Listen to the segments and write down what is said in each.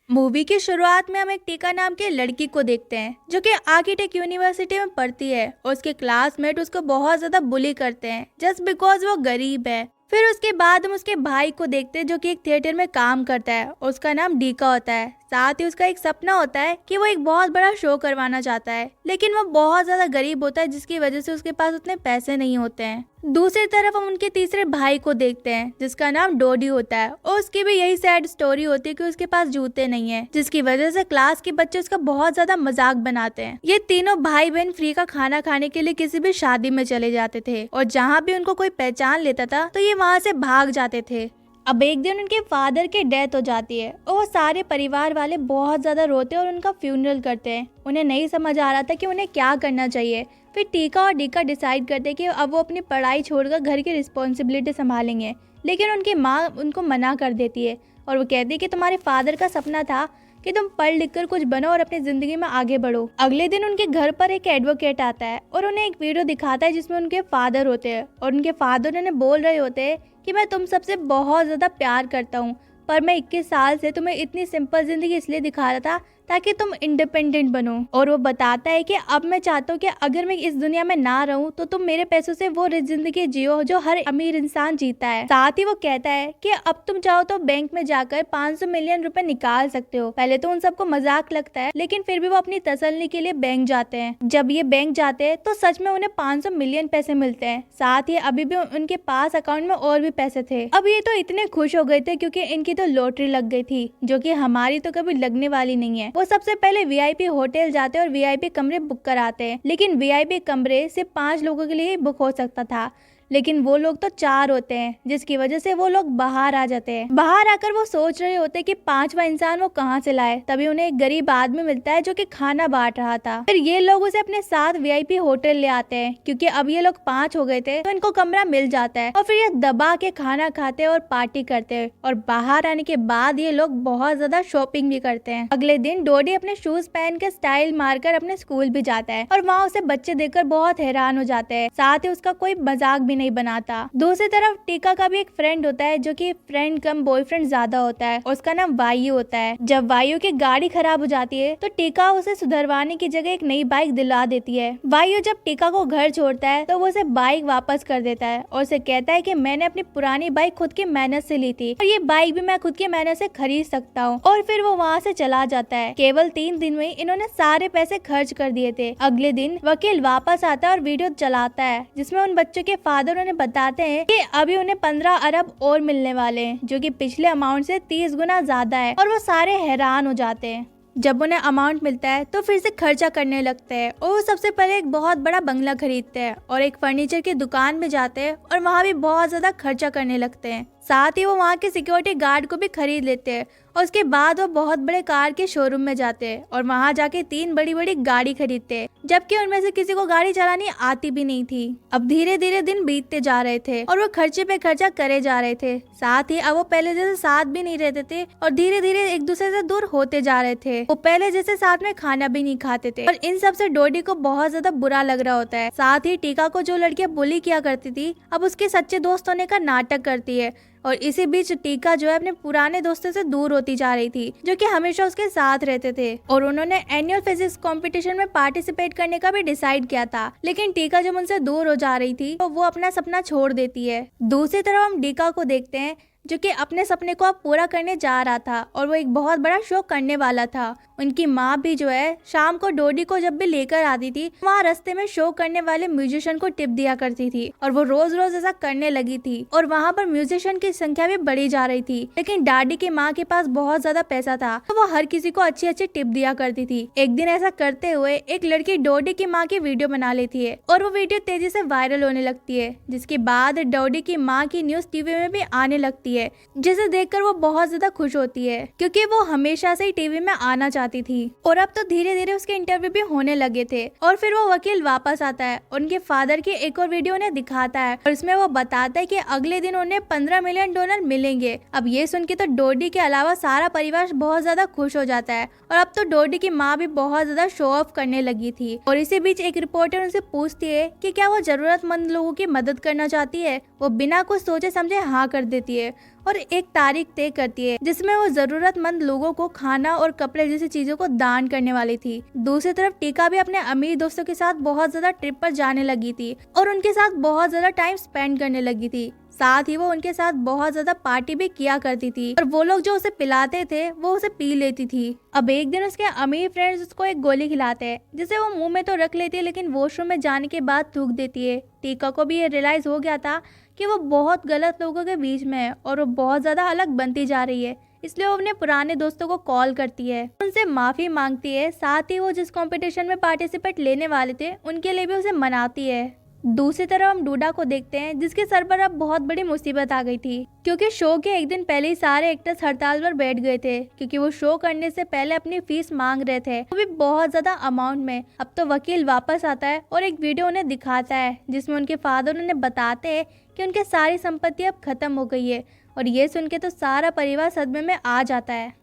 Movie की शुरुआत में हम एक टीका नाम की लड़की को देखते हैं जो कि आर्किटेक्ट यूनिवर्सिटी में पढ़ती है और उसके क्लासमेट उसको बहुत ज्यादा बुली करते हैं जस्ट बिकॉज वो गरीब है। फिर उसके बाद हम उसके भाई को देखते हैं जो कि एक थिएटर में काम करता है और उसका नाम डीका होता है। साथ ही उसका एक सपना होता है कि वो एक बहुत बड़ा शो करवाना चाहता है, लेकिन वो बहुत ज्यादा गरीब होता है जिसकी वजह से उसके पास उतने पैसे नहीं होते हैं। दूसरी तरफ हम उनके तीसरे भाई को देखते हैं जिसका नाम डोडी होता है और उसकी भी यही सैड स्टोरी होती है कि उसके पास जूते नहीं है, जिसकी वजह से क्लास के बच्चे उसका बहुत ज्यादा मजाक बनाते हैं। ये तीनों भाई बहन फ्री का खाना खाने के लिए किसी भी शादी में चले जाते थे और जहाँ भी उनको कोई पहचान लेता था तो ये वहाँ से भाग जाते थे। अब एक दिन उनके फादर की डेथ हो जाती है और वो सारे परिवार वाले बहुत ज्यादा रोते हैं और उनका फ्यूनरल करते हैं। उन्हें नहीं समझ आ रहा था कि उन्हें क्या करना चाहिए। फिर टीका और डीका डिसाइड करते हैं कि अब वो अपनी पढ़ाई छोड़कर घर की रिस्पॉन्सिबिलिटी संभालेंगे, लेकिन उनकी माँ उनको मना कर देती है और वो कहती है कि तुम्हारे फादर का सपना था कि तुम पढ़ लिख कर कुछ बनो और अपनी जिंदगी में आगे बढ़ो। अगले दिन उनके घर पर एक एडवोकेट आता है और उन्हें एक वीडियो दिखाता है जिसमें उनके फादर होते हैं और उनके फादर उन्हें बोल रहे होते हैं कि मैं तुम सबसे बहुत ज्यादा प्यार करता हूँ, पर मैं 21 साल से तुम्हें इतनी सिंपल जिंदगी इसलिए दिखा रहा था ताकि तुम इंडिपेंडेंट बनो। और वो बताता है कि अब मैं चाहता हूँ कि अगर मैं इस दुनिया में ना रहूँ तो तुम मेरे पैसों से वो रिच जिंदगी जियो जो हर अमीर इंसान जीता है। साथ ही वो कहता है कि अब तुम चाहो तो बैंक में जाकर 500 मिलियन रुपए निकाल सकते हो। पहले तो उन सबको मजाक लगता है, लेकिन फिर भी वो अपनी तसल्ली के लिए बैंक जाते हैं। जब ये बैंक जाते हैं तो सच में उन्हें 500 मिलियन पैसे मिलते हैं। साथ ही अभी भी उनके पास अकाउंट में और भी पैसे थे। अब ये तो इतने खुश हो गए थे क्योंकि इनकी तो लॉटरी लग गई थी, जो कि हमारी तो कभी लगने वाली नहीं है। वो सबसे पहले वीआईपी होटल जाते हैं और वीआईपी कमरे बुक कराते हैं, लेकिन वीआईपी कमरे सिर्फ 5 लोगों के लिए ही बुक हो सकता था, लेकिन वो लोग तो 4 होते हैं, जिसकी वजह से वो लोग बाहर आ जाते हैं। बाहर आकर वो सोच रहे होते हैं कि 5वां इंसान वो कहाँ से लाए। तभी उन्हें एक गरीब आदमी मिलता है जो कि खाना बांट रहा था। फिर ये लोग उसे अपने साथ वीआईपी होटल ले आते हैं क्योंकि अब ये लोग 5 हो गए थे तो इनको कमरा मिल जाता है और फिर ये दबा के खाना खाते हैं और पार्टी करते हैं। और बाहर आने के बाद ये लोग बहुत ज्यादा शॉपिंग भी करते हैं। अगले दिन डोडी अपने शूज पहन के स्टाइल मारकर अपने स्कूल भी जाता है और वहाँ उसे बच्चे देखकर बहुत हैरान हो जाते हैं। साथ ही उसका कोई मजाक भी नहीं बनाता। दूसरी तरफ टीका का भी एक फ्रेंड होता है जो कि फ्रेंड कम बॉयफ्रेंड ज्यादा होता है और उसका नाम वायु होता है। जब वायु की गाड़ी खराब हो जाती है तो टीका उसे सुधरवाने की जगह एक नई बाइक दिला देती है। वायु जब टीका को घर छोड़ता है तो वो उसे बाइक वापस कर देता है और उसे कहता है कि मैंने अपनी पुरानी बाइक खुद की मेहनत से ली थी और ये बाइक भी मैं खुद की मेहनत से खरीद सकता हूँ। और फिर वो वहाँ से चला जाता है। केवल 3 दिन में इन्होंने सारे पैसे खर्च कर दिए थे। अगले दिन वकील वापस आता है और वीडियो चलाता है जिसमें उन बच्चों के फादर उन्हें बताते हैं कि अभी उन्हें 15 अरब और मिलने वाले हैं, जो कि पिछले अमाउंट से 30 गुना ज्यादा है। और वो सारे हैरान हो जाते हैं। जब उन्हें अमाउंट मिलता है तो फिर से खर्चा करने लगते हैं और वो सबसे पहले एक बहुत बड़ा बंगला खरीदते हैं और एक फर्नीचर की दुकान में जाते हैं और वहाँ भी बहुत ज्यादा खर्चा करने लगते हैं। साथ ही वो वहाँ के सिक्योरिटी गार्ड को भी खरीद लेते हैं और उसके बाद वो बहुत बड़े कार के शोरूम में जाते हैं और वहाँ जाके 3 बड़ी बड़ी गाड़ी खरीदते हैं, जबकि उनमें से किसी को गाड़ी चलानी आती भी नहीं थी। अब धीरे धीरे दिन बीतते जा रहे थे और वो खर्चे पे खर्चा करे जा रहे थे। साथ ही अब वो पहले जैसे साथ भी नहीं रहते थे और धीरे धीरे एक दूसरे से दूर होते जा रहे थे। वो पहले जैसे साथ में खाना भी नहीं खाते थे और इन सब से डोडी को बहुत ज्यादा बुरा लग रहा होता है। साथ ही टीका को जो लड़कियां बुली किया करती थी अब उसके सच्चे दोस्त होने का नाटक करती है और इसी बीच टीका जो है अपने पुराने दोस्तों से दूर होती जा रही थी जो कि हमेशा उसके साथ रहते थे। और उन्होंने एनुअल फिजिक्स कंपटीशन में पार्टिसिपेट करने का भी डिसाइड किया था, लेकिन टीका जब उनसे दूर हो जा रही थी तो वो अपना सपना छोड़ देती है। दूसरी तरफ हम डीका को देखते हैं जो कि अपने सपने को अब पूरा करने जा रहा था और वो एक बहुत बड़ा शो करने वाला था। उनकी माँ भी जो है शाम को डोडी को जब भी लेकर आती थी वहाँ रास्ते में शो करने वाले म्यूजिशियन को टिप दिया करती थी और वो रोज रोज ऐसा करने लगी थी और वहाँ पर म्यूजिशियन की संख्या भी बढ़ी जा रही थी। लेकिन डाडी की माँ के पास बहुत ज्यादा पैसा था तो वो हर किसी को अच्छी अच्छी टिप दिया करती थी। एक दिन ऐसा करते हुए एक लड़की डोडी की माँ की वीडियो बना लेती है और वो वीडियो तेजी से वायरल होने लगती है, जिसके बाद डोडी की माँ की न्यूज टीवी में भी आने लगती है, जिसे देखकर वो बहुत ज्यादा खुश होती है क्योंकि वो हमेशा से ही टीवी में आना चाहती थी। और अब तो धीरे धीरे उसके इंटरव्यू भी होने लगे थे। और फिर वो वकील वापस आता है, उनके फादर की एक और वीडियो उन्हें दिखाता है और इसमें वो बताता है कि अगले दिन उन्हें $15 मिलियन मिलेंगे। अब ये सुन के तो डोडी के अलावा सारा परिवार बहुत ज्यादा खुश हो जाता है और अब तो डोडी की माँ भी बहुत ज्यादा शो ऑफ करने लगी थी। और इसी बीच एक रिपोर्टर उनसे पूछती है कि क्या वो जरूरतमंद लोगों की मदद करना चाहती है। वो बिना कुछ सोचे समझे हाँ कर देती है और एक तारीख तय करती है जिसमें वो जरूरतमंद लोगों को खाना और कपड़े जैसी चीजों को दान करने वाली थी। दूसरी तरफ टीका भी अपने अमीर दोस्तों के साथ बहुत ज्यादा ट्रिप पर जाने लगी थी और उनके साथ बहुत ज्यादा टाइम स्पेंड करने लगी थी। साथ ही वो उनके साथ बहुत ज्यादा पार्टी भी किया करती थी और वो लोग जो उसे पिलाते थे वो उसे पी लेती थी। अब एक दिन उसके अमीर फ्रेंड्स उसको एक गोली खिलाते हैं जिसे वो मुंह में तो रख लेती है लेकिन वॉशरूम में जाने के बाद थूक देती है। टीका को भी ये रियलाइज हो गया था कि वो बहुत गलत लोगों के बीच में है और वो बहुत ज्यादा अलग बनती जा रही है, इसलिए वो अपने पुराने दोस्तों को कॉल करती है, उनसे माफी मांगती है। साथ ही वो जिस कंपटीशन में पार्टिसिपेट लेने वाले थे उनके लिए भी उसे मनाती है। दूसरी तरफ हम डूडा को देखते हैं जिसके सर पर अब बहुत बड़ी मुसीबत आ गई थी क्योंकि शो के एक दिन पहले ही सारे एक्टर्स हड़ताल पर बैठ गए थे क्योंकि वो शो करने से पहले अपनी फीस मांग रहे थे, वो भी बहुत ज्यादा अमाउंट में। अब तो वकील वापस आता है और एक वीडियो उन्हें दिखाता है जिसमें उनके फादर उन्हें बताते हैं कि उनकी सारी संपत्ति अब खत्म हो गई है और ये सुन के तो सारा परिवार सदमे में आ जाता है।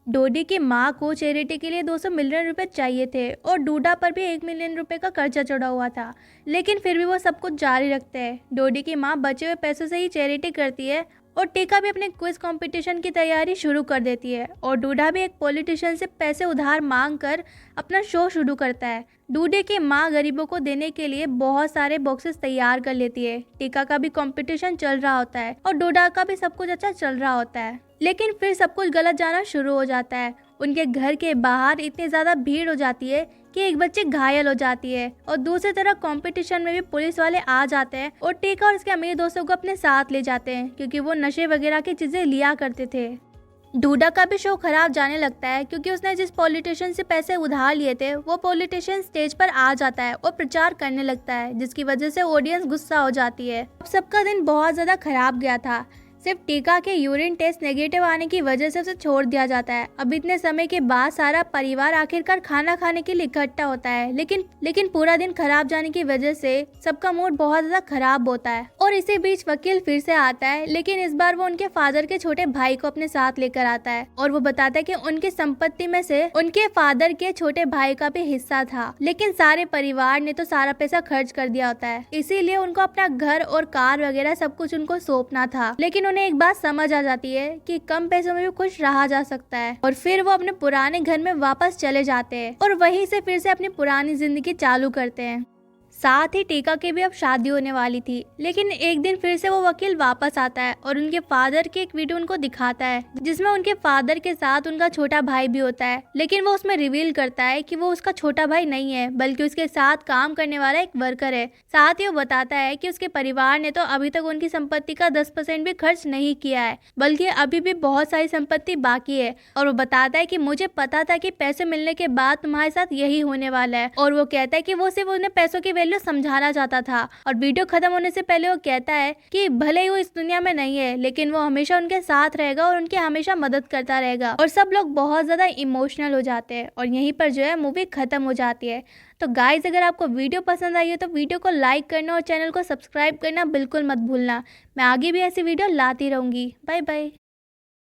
डोडी की माँ को चैरिटी के लिए 200 मिलियन रुपए चाहिए थे और डूडा पर भी 1 मिलियन रुपए का कर्जा चढ़ा हुआ था, लेकिन फिर भी वो सब कुछ जारी रखते हैं। डोडी की माँ बचे हुए पैसों से ही चैरिटी करती है और टीका भी अपने क्विज कंपटीशन की तैयारी शुरू कर देती है और डूडा भी एक पॉलिटिशियन से पैसे उधार मांग कर अपना शो शुरू करता है। डूडे की माँ गरीबों को देने के लिए बहुत सारे बॉक्सेस तैयार कर लेती है। टीका का भी कंपटीशन चल रहा होता है और डूडा का भी सब कुछ अच्छा चल रहा होता है, लेकिन फिर सब कुछ गलत जाना शुरू हो जाता है। उनके घर के बाहर इतनी ज्यादा भीड़ हो जाती है कि एक बच्ची घायल हो जाती है और दूसरी तरफ कंपटीशन में भी पुलिस वाले आ जाते हैं और टीका और उसके अमीर दोस्तों को अपने साथ ले जाते हैं क्योंकि वो नशे वगैरह की चीजें लिया करते थे। डूडा का भी शो खराब जाने लगता है क्योंकि उसने जिस पॉलिटिशियन से पैसे उधार लिए थे वो पॉलिटिशियन स्टेज पर आ जाता है और प्रचार करने लगता है जिसकी वजह से ऑडियंस गुस्सा हो जाती है। अब सबका दिन बहुत ज्यादा खराब गया था, सिर्फ टीका के यूरिन टेस्ट नेगेटिव आने की वजह से उसे छोड़ दिया जाता है। अब इतने समय के बाद सारा परिवार आखिरकार खाना खाने के लिए इकट्ठा होता है, लेकिन पूरा दिन खराब जाने की वजह से सबका मूड बहुत ज्यादा खराब होता है और इसी बीच वकील फिर से आता है, लेकिन इस बार वो उनके फादर के छोटे भाई को अपने साथ लेकर आता है और वो बताता है कि उनकी संपत्ति में से उनके फादर के छोटे भाई का भी हिस्सा था, लेकिन सारे परिवार ने तो सारा पैसा खर्च कर दिया होता है, इसीलिए उनको अपना घर और कार वगैरह सब कुछ उनको सौंपना था। लेकिन उन्हें एक बात समझ आ जाती है कि कम पैसों में भी खुश रहा जा सकता है और फिर वो अपने पुराने घर में वापस चले जाते हैं और वहीं से फिर से अपनी पुरानी जिंदगी चालू करते हैं। साथ ही टीका की भी अब शादी होने वाली थी, लेकिन एक दिन फिर से वो वकील वापस आता है और उनके फादर की एक वीडियो उनको दिखाता है जिसमें उनके फादर के साथ उनका छोटा भाई भी होता है, लेकिन वो उसमें रिवील करता है कि वो उसका छोटा भाई नहीं है बल्कि उसके साथ काम करने वाला एक वर्कर है। साथ ही वो बताता है कि उसके परिवार ने तो अभी तक उनकी संपत्ति का 10% भी खर्च नहीं किया है, बल्कि अभी भी बहुत सारी संपत्ति बाकी है। और वो बताता है कि मुझे पता था कि पैसे मिलने के बाद तुम्हारे साथ यही होने वाला है, और वो कहता है कि वो सिर्फ उन्हें पैसों की वैल्यू समझाना चाहता था। और वीडियो खत्म होने से पहले वो कहता है कि भले ही वो इस दुनिया में नहीं है लेकिन वो हमेशा उनके साथ रहेगा और उनकी हमेशा मदद करता रहेगा। और सब लोग बहुत ज्यादा इमोशनल हो जाते हैं और यहीं पर जो है मूवी खत्म हो जाती है। तो गाइज, अगर आपको वीडियो पसंद आई है तो वीडियो को लाइक करना और चैनल को सब्सक्राइब करना बिल्कुल मत भूलना। मैं आगे भी ऐसी वीडियो लाती रहूंगी। Bye bye.